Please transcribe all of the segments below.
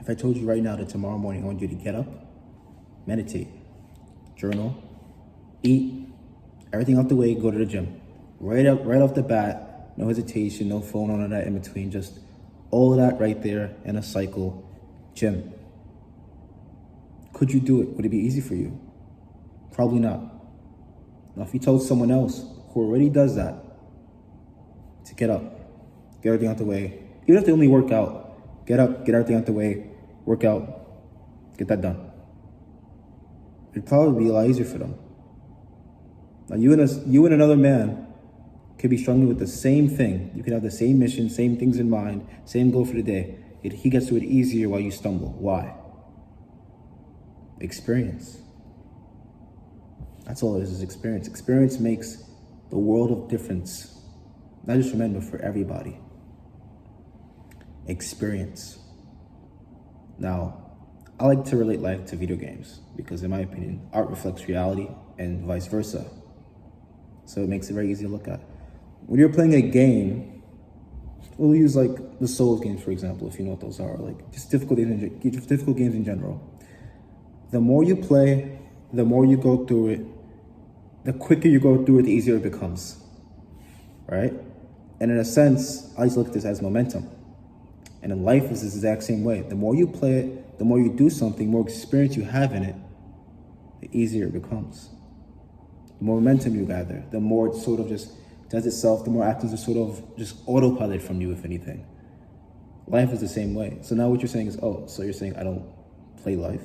If I told you right now that tomorrow morning I want you to get up, meditate, journal, eat, everything out the way, go to the gym. Right off the bat, no hesitation, no phone, none of that in between, just all of that right there in a cycle, gym. Could you do it? Would it be easy for you? Probably not. Now, if you told someone else who already does that to get up, get everything out the way, even if they only work out, get up, get everything out the way, work out, get that done. It'd probably be a lot easier for them. Now, you and another man could be struggling with the same thing. You could have the same mission, same things in mind, same goal for the day. He gets to it easier while you stumble. Why? Experience. That's all it is experience. Experience makes the world of difference, not just for men, but for everybody. Experience. Now, I like to relate life to video games because, in my opinion, art reflects reality and vice versa. So it makes it very easy to look at. When you're playing a game, we'll use like the Souls games, for example, if you know what those are, like just difficult games in general. The more you play, the more you go through it, the quicker you go through it, the easier it becomes, right? And in a sense, I just look at this as momentum. And in life, it's the exact same way. The more you play it, the more you do something, the more experience you have in it, the easier it becomes. The more momentum you gather, the more it sort of just does itself, the more actions are sort of just autopilot from you, if anything. Life is the same way. So now what you're saying is, oh, so you're saying I don't play life?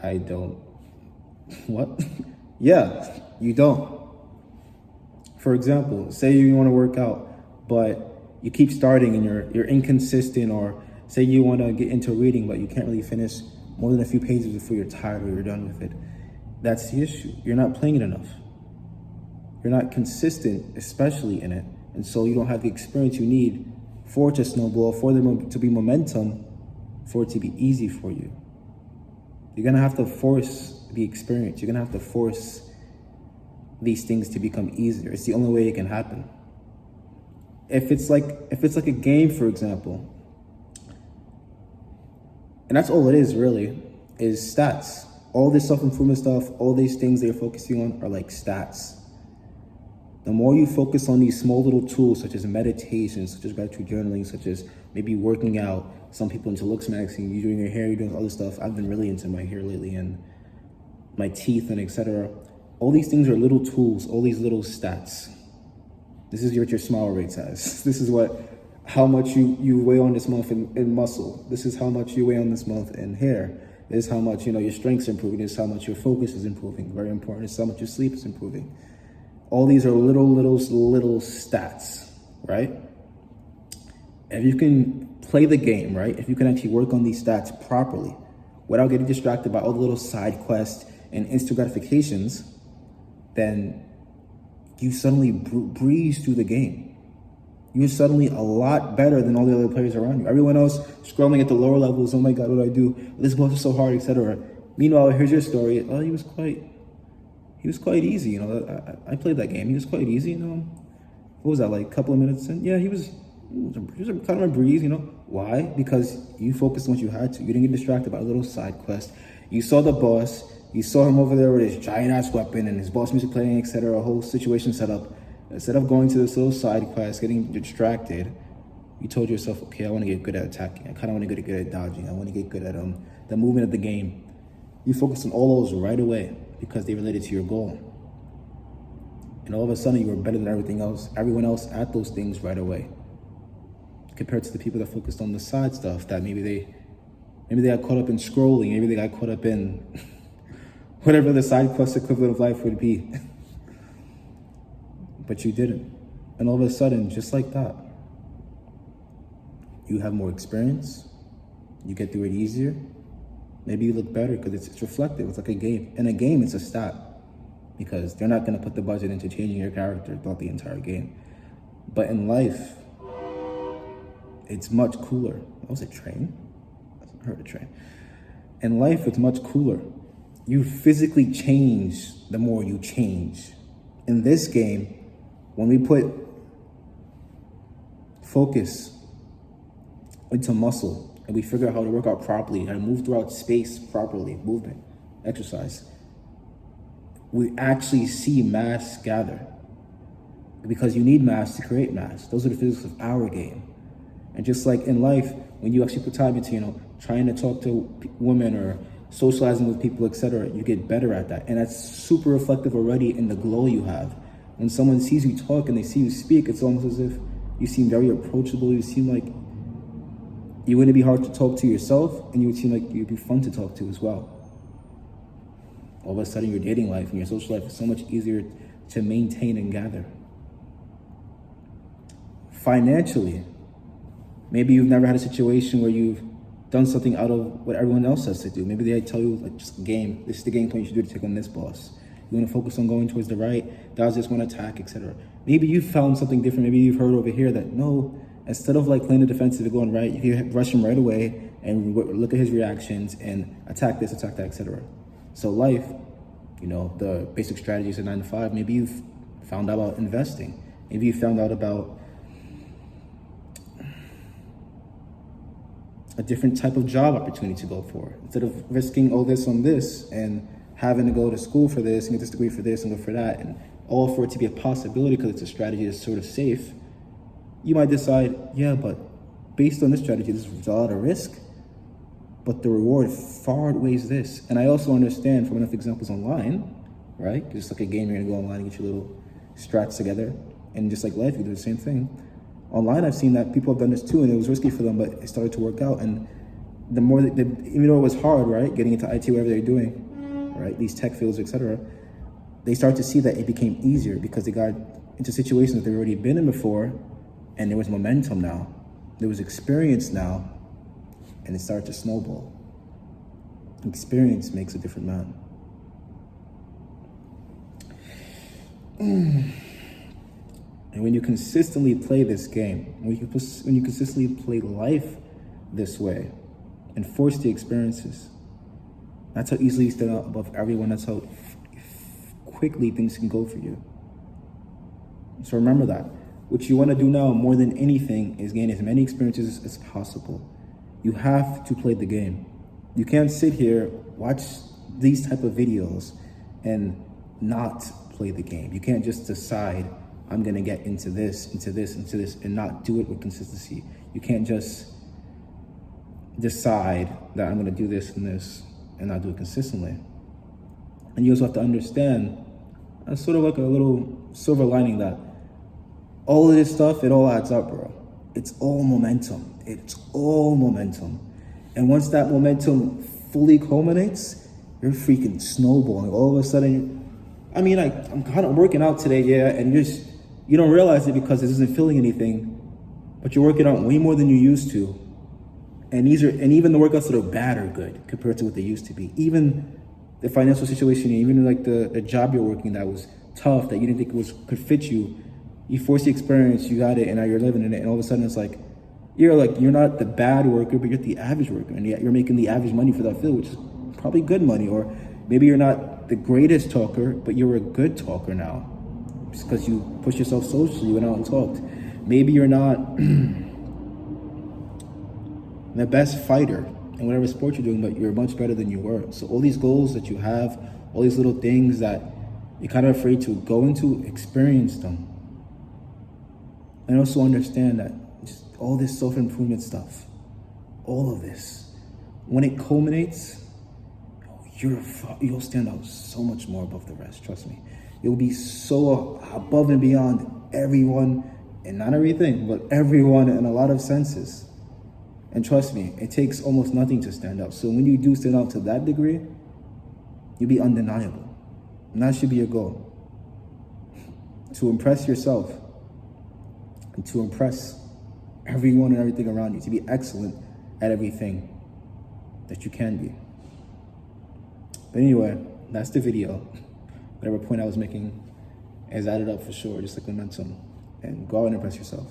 I don't, what? Yeah, you don't. For example, say you want to work out, but you keep starting and you're inconsistent, or say you want to get into reading, but you can't really finish more than a few pages before you're tired or you're done with it. That's the issue. You're not playing it enough. You're not consistent, especially in it. And so you don't have the experience you need for it to snowball, for there to be momentum, for it to be easy for you. You're going to have to force the experience. You're going to have to force these things to become easier. It's the only way it can happen. If it's like a game, for example, and that's all it is really, is stats. All this self-improvement stuff, all these things that you're focusing on are like stats. The more you focus on these small little tools, such as meditation, such as gratitude journaling, such as maybe working out, some people into Looks Magazine, you doing your hair, you're doing other stuff. I've been really into my hair lately and my teeth and etc. All these things are little tools, all these little stats. This is what your smile rate says. This is how much you weigh on this month in muscle. This is how much you weigh on this month in hair. This is how much, your strength's improving. This is how much your focus is improving. Very important. This is how much your sleep is improving. All these are little stats, right? If you can play the game, right? If you can actually work on these stats properly without getting distracted by all the little side quests and instant gratifications, then you suddenly breeze through the game. You're suddenly a lot better than all the other players around you. Everyone else scrolling at the lower levels, oh my God, what do I do? This boss is so hard, etc. Meanwhile, here's your story. Oh, he was quite easy, I played that game. He was quite easy, What was that, like a couple of minutes in? Yeah, he was kind of a breeze, Why? Because you focused on what you had to. You didn't get distracted by a little side quest. You saw the boss. You saw him over there with his giant-ass weapon and his boss music playing, etc. A whole situation set up. Instead of going to this little side quest, getting distracted, you told yourself, okay, I want to get good at attacking. I kind of want to get good at dodging. I want to get good at the movement of the game. You focused on all those right away because they related to your goal. And all of a sudden, you were better than everyone else at those things right away. Compared to the people that focused on the side stuff, that maybe they got caught up in scrolling, maybe they got caught up in whatever the side quest equivalent of life would be. But you didn't. And all of a sudden, just like that, you have more experience, you get through it easier, maybe you look better because it's reflective. It's like a game. In a game, it's a stat because they're not going to put the budget into changing your character throughout the entire game. But in life, it's much cooler. That was a train? I heard a train. In life, it's much cooler. You physically change the more you change. In this game, when we put focus into muscle, and we figure out how to work out properly, how to move throughout space properly, movement, exercise, we actually see mass gather. Because you need mass to create mass. Those are the physics of our game. And just like in life, when you actually put time into, trying to talk to women or socializing with people, etc., you get better at that. And that's super reflective already in the glow you have. When someone sees you talk and they see you speak, it's almost as if you seem very approachable. You seem like you wouldn't be hard to talk to yourself, and you would seem like you'd be fun to talk to as well. All of a sudden, your dating life and your social life is so much easier to maintain and gather. Financially, maybe you've never had a situation where you've done something out of what everyone else has to do. Maybe they tell you, like, just game. This is the game plan you should do to take on this boss. You want to focus on going towards the right, does this one attack, etc. Maybe you found something different. Maybe you've heard over here that no, instead of like playing the defensive and going right, you can rush him right away and look at his reactions and attack this, attack that, etc. So life, the basic strategies of 9 to 5, maybe you've found out about investing. Maybe you found out about a different type of job opportunity to go for. Instead of risking all this on this and having to go to school for this and get this degree for this and go for that, and all for it to be a possibility because it's a strategy that's sort of safe, you might decide, yeah, but based on this strategy, this is a lot of risk, but the reward far outweighs this. And I also understand from enough examples online, right? Just like a game, you're gonna go online and get your little strats together. And just like life, you do the same thing. Online, I've seen that people have done this too, and it was risky for them, but it started to work out. And the more even though it was hard, right, getting into IT, whatever they're doing, right, these tech fields, etc., they start to see that it became easier because they got into situations that they've already been in before, and there was momentum now, there was experience now, and it started to snowball. Experience makes a different man. And when you consistently play this game, when you consistently play life this way and force the experiences, that's how easily you stand out above everyone. That's how quickly things can go for you. So remember that. What you want to do now more than anything is gain as many experiences as possible. You have to play the game. You can't sit here, watch these type of videos and not play the game. You can't just decide, I'm gonna get into this, and not do it with consistency. You can't just decide that I'm gonna do this and not do it consistently. And you also have to understand, that's sort of like a little silver lining, that all of this stuff, it all adds up, bro. It's all momentum. It's all momentum. And once that momentum fully culminates, you're freaking snowballing. All of a sudden, I'm kind of working out today, yeah, and you don't realize it because it isn't feeling anything, but you're working out way more than you used to. And even the workouts that are bad are good compared to what they used to be. Even the financial situation, even like the job you're working that was tough, that you didn't think could fit you, you forced the experience, you got it, and now you're living in it, and all of a sudden it's like, you're not the bad worker, but you're the average worker, and you're making the average money for that field, which is probably good money. Or maybe you're not the greatest talker, but you're a good talker now, just because you pushed yourself socially, you went out and talked. Maybe you're not the best fighter in whatever sport you're doing, but you're much better than you were. So all these goals that you have, all these little things that you're kind of afraid to go into, experience them. And also understand that just all this self-improvement stuff, all of this, when it culminates, you'll stand out so much more above the rest, trust me. You'll be so above and beyond everyone, and not everything, but everyone in a lot of senses. And trust me, it takes almost nothing to stand out. So when you do stand out to that degree, you'll be undeniable. And that should be your goal. To impress yourself and to impress everyone and everything around you, to be excellent at everything that you can be. But anyway, that's the video. Whatever point I was making is added up for sure, just like momentum. And go out and impress yourself.